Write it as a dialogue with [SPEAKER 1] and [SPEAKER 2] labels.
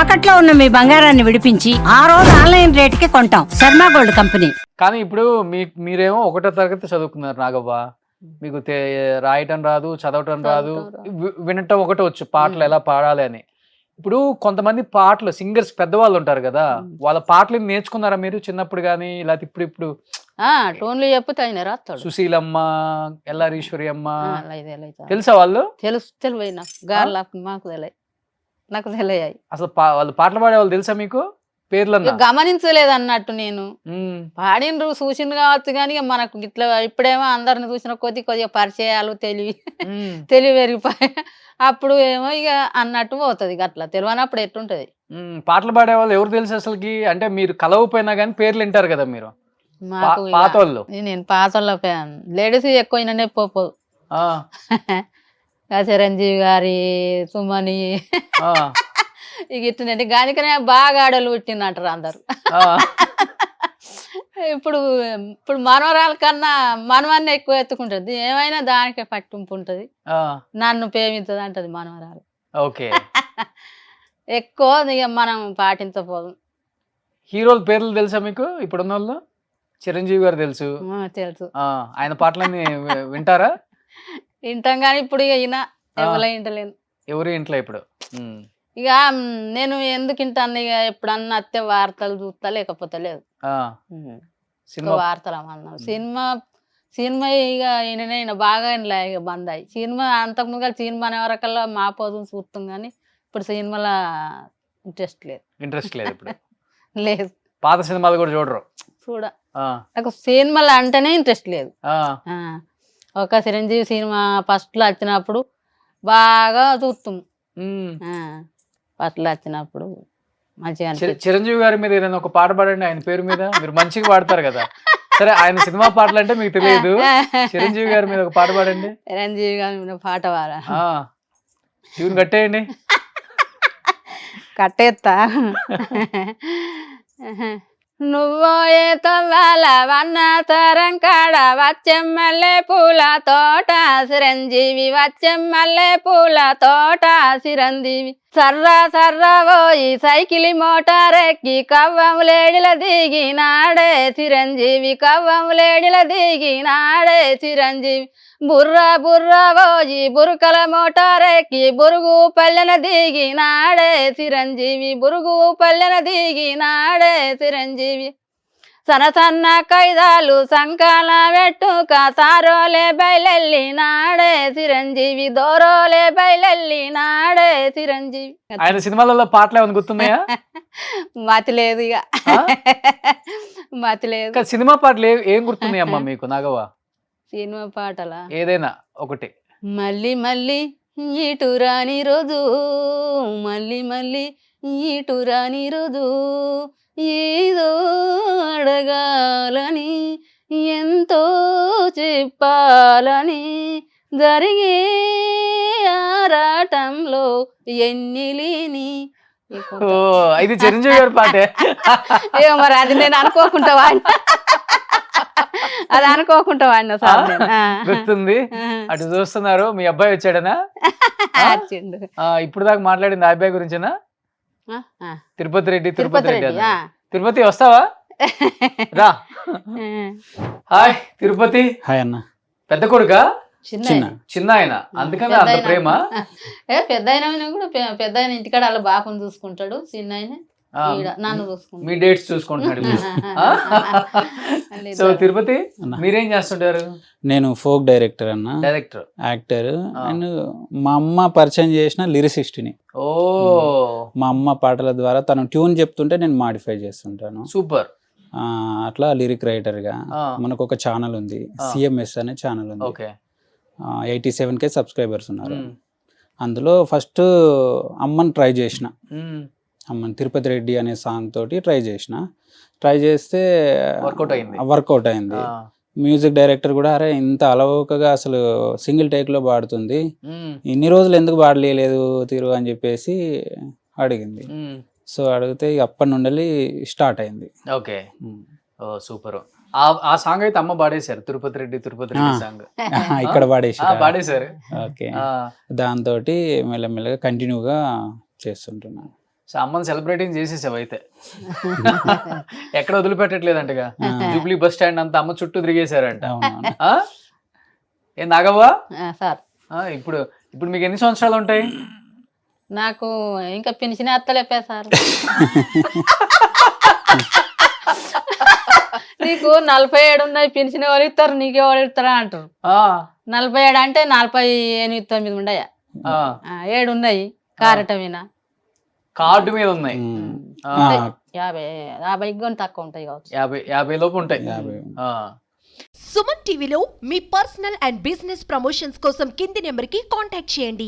[SPEAKER 1] తాకట్లో ఉన్న మీ బంగారాన్ని విడిపించి ఆ రోజు ఆన్లైన్ రేటుకి కొంటాం. Sharma gold company.
[SPEAKER 2] కానీ ఇప్పుడు మీరేమో ఒకటో తరగతి చదువుకున్నారు నాగవ్వ. మీకు రాయటం రాదు, చదవటం రాదు, వినటం ఒకటి వచ్చు పాటలు ఎలా పాడాలి అని. ఇప్పుడు కొంతమంది పాటలు సింగర్స్ పెద్దవాళ్ళు ఉంటారు కదా, వాళ్ళ పాటలు నేర్చుకున్నారా మీరు చిన్నప్పుడు గానీ, లేకపోతే ఇప్పుడు
[SPEAKER 3] టోన్లు చెప్తే ఆయన రాస్తాడు.
[SPEAKER 2] సుశీలమ్మ, ఎల్లారీశ్వరి అమ్మ
[SPEAKER 3] తెలుసా
[SPEAKER 2] తెలుసా వాళ్ళు?
[SPEAKER 3] తెలివై నాకు గార్లా మాకు తెలియదు, నాకు తెలియాయి.
[SPEAKER 2] అసలు వాళ్ళు పాటలు పాడే వాళ్ళు తెలుసా మీకు? పేర్లు
[SPEAKER 3] గమనించలేదు అన్నట్టు నేను పాడినరు చూసిండ్రు కావచ్చు కానీ మనకు ఇట్లా ఇప్పుడేమో అందరిని చూసిన కొద్దిగా పరిచయాలు తెలివి పెరిగిపోయి అప్పుడు ఏమో ఇక అన్నట్టు పోతుంది. అట్లా తెలియనప్పుడు ఎట్టుంటది.
[SPEAKER 2] పాటలు పాడే వాళ్ళు ఎవరు తెలుసు అసలుకి? అంటే మీరు కలవపోయినా కానీ పేర్లు వింటారు కదా మీరు. పాతోళ్ళు
[SPEAKER 3] నేను పాతోళ్ళ లేడీస్ ఎక్కువ పోదు. చిరంజీవి గారి, సుమని ఇక ఇట్లంటే గానికనే బాగా ఆడలు పుట్టినట్టు అందరు. ఇప్పుడు మనవరాల కన్నా మనవాన్ని ఎక్కువ ఎత్తుకుంటది. ఏమైనా దానికే పట్టింపు ఉంటది. నన్ను ప్రేమించదు అంటది మనవరాలు.
[SPEAKER 2] ఓకే.
[SPEAKER 3] ఎక్కువ ఇక మనం పాటించపోదు.
[SPEAKER 2] హీరోల పేర్లు తెలుసా మీకు ఇప్పుడున్న వాళ్ళు? చిరంజీవి గారు తెలుసు.
[SPEAKER 3] తెలుసు.
[SPEAKER 2] ఆయన పాటలన్నీ వింటారా?
[SPEAKER 3] వింటాం కానీ ఇప్పుడు ఇక ఈయన ఎవరు వింటలేను.
[SPEAKER 2] ఎవరు ఇంట్లో ఇప్పుడు?
[SPEAKER 3] ఇక నేను ఎందుకు వింటాను, ఇక ఎప్పుడన్నా అత్తే వార్తలు చూస్తా, లేకపోతే లేదు. వార్తలు అన్నాం. సినిమా ఇక ఈయన బాగా ఇక బంద్ అయ్యి సినిమా అంతకుముందు సినిమా అనే వరకల్లా మా పోదు చూస్తాం కానీ ఇప్పుడు సినిమాల ఇంట్రెస్ట్
[SPEAKER 2] లేదు ఇప్పుడు.
[SPEAKER 3] లేదు.
[SPEAKER 2] పాత సినిమాలు కూడా చూడరు?
[SPEAKER 3] నాకు సినిమాలు అంటేనే ఇంట్రెస్ట్ లేదు. ఒక చిరంజీవి సినిమా ఫస్ట్ లో వచ్చినప్పుడు బాగా చూస్తాం. ఫస్ట్ లో వచ్చినప్పుడు మంచిగా.
[SPEAKER 2] చిరంజీవి గారి మీద ఏదైనా ఒక పాట పాడండి ఆయన పేరు మీద. మీరు మంచిగా పాడతారు కదా. సరే, ఆయన సినిమా పాటలు అంటే మీకు తెలియదు, చిరంజీవి గారి మీద ఒక పాట పాడండి.
[SPEAKER 3] చిరంజీవి గారి మీద పాట పాడా?
[SPEAKER 2] ట్యూన్ కట్టేయండి.
[SPEAKER 3] కట్టేస్తా. నువ్వో ఏ తవ్వాల వన్న తరంకాడ వచ్చెమ్మల్లే పూల తోట చిరంజీవి, వచ్చెమ్మల్లే పూల తోట చిరంజీవి. సర్రా పోయి సైకిలి మోటారెక్కి కవ్వములేడిల దిగినాడే చిరంజీవి, కవ్వములేడిల దిగినాడే చిరంజీవి. బుర్రా పోయి బురుకల మోటారెక్కి బురుగు పల్లెన దిగినాడే చిరంజీవి, బురుగు పల్లెన దిగినాడే చిరంజీవి. సన్న కైదాలు సంకాల వెట్టుక సారోలే బయలెల్లినాడే చిరంజీవి, దోరోలే బయలెల్లినాడే చిరంజీవి.
[SPEAKER 2] ఆయన సినిమాలలో పాటలు ఏమైనా గుర్తున్నాయా?
[SPEAKER 3] మతి లేదు ఇక, మతి లేదు.
[SPEAKER 2] సినిమా పాటలు ఏం గుర్తున్నాయమ్మా మీకు నాగవ్వ?
[SPEAKER 3] సినిమా పాటలా
[SPEAKER 2] ఏదైనా ఒకటి.
[SPEAKER 3] మళ్ళీ మళ్ళీ ఇటు రాని రోజు, మళ్ళీ ఇటు రాని రోజు, ఏదో అడగాలని ఎంతో చెప్పాలని జరిగే ఆరాటంలో ఎన్నిలేని.
[SPEAKER 2] ఇది చిరంజీవి గారి పాటే.
[SPEAKER 3] ఏమో మరి అది నేను అనుకోకుండా వాడినా, అది అనుకోకుండా వాడినా సార్.
[SPEAKER 2] గుర్తుంది. అటు చూస్తున్నారు, మీ అబ్బాయి వచ్చాడనా? ఇప్పుడు దాకా మాట్లాడింది ఆ అబ్బాయి గురించేనా? తిరుపతి రెడ్డి. తిరుపతి వస్తావా? రా. హాయ్ తిరుపతి.
[SPEAKER 4] హాయ్ అన్న.
[SPEAKER 2] పెద్ద కొడుకా?
[SPEAKER 3] చిన్న
[SPEAKER 2] ఆయన. అందుకని అంత ప్రేమ.
[SPEAKER 3] పెద్ద ఆయన కూడా పెద్ద ఆయన ఇంటికాడ వాళ్ళ బాపుని చూసుకుంటాడు, చిన్న ఆయన నన్ను చూసుకుంటాడు.
[SPEAKER 2] మీ డేట్స్ చూసుకుంటున్నాడు. సో తిరుపతి మీరేం చేస్తుంటారు?
[SPEAKER 4] నేను ఫోక్ డైరెక్టర్ అన్న,
[SPEAKER 2] డైరెక్టర్,
[SPEAKER 4] యాక్టర్. అండ్ మా అమ్మ పరిచయం చేసిన లిరిసిస్ట్ని. మా అమ్మ పాటల ద్వారా తను ట్యూన్ చెప్తుంటే నేను మాడిఫై చేస్తుంటాను.
[SPEAKER 2] సూపర్.
[SPEAKER 4] అట్లా లిరిక్ రైటర్ గా మనకు ఒక ఛానల్ ఉంది, సిఎంఎస్ అనే ఛానల్ ఉంది. 87K సబ్స్క్రైబర్స్ ఉన్నారు. అందులో ఫస్ట్ అమ్మని ట్రై చేసిన, అమ్మని తిరుపతి రెడ్డి అనే సాంగ్ తోటి ట్రై చేస్తే వర్కౌట్ అయింది. మ్యూజిక్ డైరెక్టర్ కూడా అరే ఇంత అలవోకగా అసలు సింగిల్ టేక్ లో పాడుతుంది, ఇన్ని రోజులు ఎందుకు పాడలేదు తీరు అని చెప్పేసి అడిగింది. సో అడిగితే అప్పటి నుండి స్టార్ట్ అయింది.
[SPEAKER 2] Okay, super. ఆ సాంగ్ అయితే అమ్మ పాడేశారు, తిరుపతి రెడ్డి సాంగ్
[SPEAKER 4] ఇక్కడ
[SPEAKER 2] పాడేశారు.
[SPEAKER 4] ఓకే, దాంతో మెల్లమెల్లగా కంటిన్యూగా చేస్తుంటున్నాను.
[SPEAKER 2] సో అమ్మని సెలబ్రేటింగ్ చేసేసావు అయితే. ఎక్కడ వదిలిపెట్టట్లేదంటగా, జూబ్లీ బస్ స్టాండ్ అంతా అమ్మ చుట్టూ తిరిగేశారంట.
[SPEAKER 4] అవునవును.
[SPEAKER 2] ఆ? ఏం నాగవ్వా,
[SPEAKER 3] సార్
[SPEAKER 2] ఇప్పుడు ఇప్పుడు మీకు ఎన్ని సంవత్సరాలు ఉంటాయి?
[SPEAKER 3] నాకు ఇంకా పెన్షన్ ఎత్తలేపే సార్. నీకు 47 ఉన్నాయి, పెన్షన్ ఎవరు ఇస్తారు, నీకు ఎవరు ఇస్తారా అంటారు. 47 అంటే 48, 9 ఉండయా, 7 ఉన్నాయి కారట మీద,
[SPEAKER 2] కార్డు మీద ఉన్నాయి.
[SPEAKER 3] 50 కానీ తక్కువ ఉంటాయి కావచ్చు,
[SPEAKER 2] 50 లోపు ఉంటాయి.
[SPEAKER 5] సుమన్ టీవీలో మీ పర్సనల్ అండ్ బిజినెస్ ప్రమోషన్స్ కోసం కింది నెంబర్కి కాంటాక్ట్ చేయండి.